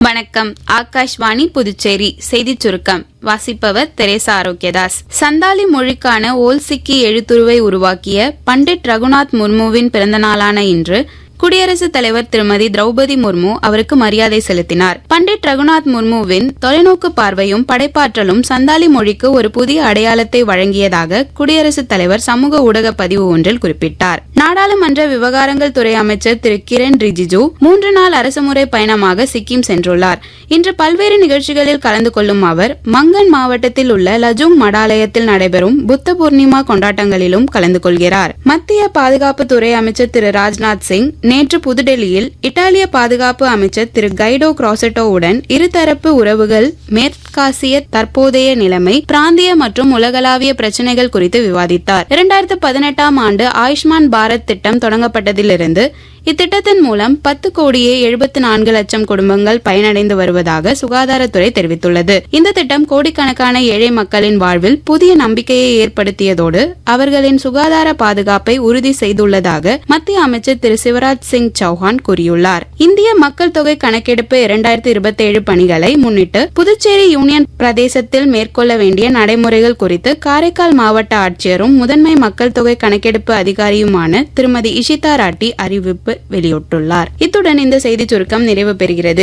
வணக்கம். ஆகாஷ்வாணி புதுச்சேரி செய்திச் சுருக்கம் வாசிப்பவர் தெரேசா ஆரோக்கியதாஸ். சந்தாலி மொழிக்கான ஓல்சிக்கி எழுத்துருவை உருவாக்கிய பண்டிட் ரகுநாத் முர்முவின் பிறந்தநாளான இன்று குடியரசுத் தலைவர் திருமதி திரௌபதி முர்மு அவருக்கு மரியாதை செலுத்தினார். பண்டிட் ரகுநாத் முர்முவின் தொலைநோக்கு பார்வையும் படைப்பாற்றலும் சந்தாலி மொழிக்கு ஒரு புதிய அடையாளத்தை வழங்கியதாக குடியரசுத் தலைவர் சமூக ஊடக பதிவு ஒன்றில் குறிப்பிட்டார். நாடாளுமன்ற விவகாரங்கள் துறை அமைச்சர் திரு கிரண் ரிஜிஜு 3 நாள் அரசுமுறை பயணமாக சிக்கிம் சென்றுள்ளார். இன்று பல்வேறு நிகழ்ச்சிகளில் கலந்து கொள்ளும் அவர் மங்கன் மாவட்டத்தில் உள்ள லஜுங் மடாலயத்தில் நடைபெறும் புத்த பூர்ணிமா கொண்டாட்டங்களிலும் கலந்து கொள்கிறார். மத்திய பாதுகாப்பு துறை அமைச்சர் திரு ராஜ்நாத் சிங் நேற்று புதுடெல்லியில் இத்தாலிய பாதுகாப்பு அமைச்சர் திரு கைடோ கிராசட்டோவுடன் இருதரப்பு உறவுகள், மேற்காசிய தற்போதைய நிலைமை, பிராந்திய மற்றும் உலகளாவிய பிரச்சினைகள் குறித்து விவாதித்தார். 2018ஆம் ஆண்டு ஆயுஷ்மான் பாரத் திட்டம் தொடங்கப்பட்டதிலிருந்து இத்திட்டத்தின் மூலம் 10,74,00,000 குடும்பங்கள் பயனடைந்து வருவதாக சுகாதாரத்துறை தெரிவித்துள்ளது. இந்த திட்டம் கோடிக்கணக்கான ஏழை மக்களின் வாழ்வில் புதிய நம்பிக்கையை ஏற்படுத்தியதோடு அவர்களின் சுகாதார பாதுகாப்பை உறுதி செய்துள்ளதாக மத்திய அமைச்சர் திரு சிவராஜ் சிங் சௌஹான் கூறியுள்ளார். இந்திய மக்கள் தொகை கணக்கெடுப்பு 2027 பணிகளை முன்னிட்டு புதுச்சேரி யூனியன் பிரதேசத்தில் மேற்கொள்ள வேண்டிய நடைமுறைகள் குறித்து காரைக்கால் மாவட்ட ஆட்சியரும் முதன்மை மக்கள் தொகை கணக்கெடுப்பு அதிகாரியுமான திருமதி இஷிதா ராட்டி அறிவிப்பு வெளியிட்டுள்ளார். இத்துடன் இந்த செய்திச் சுருக்கம் நிறைவு பெறுகிறது.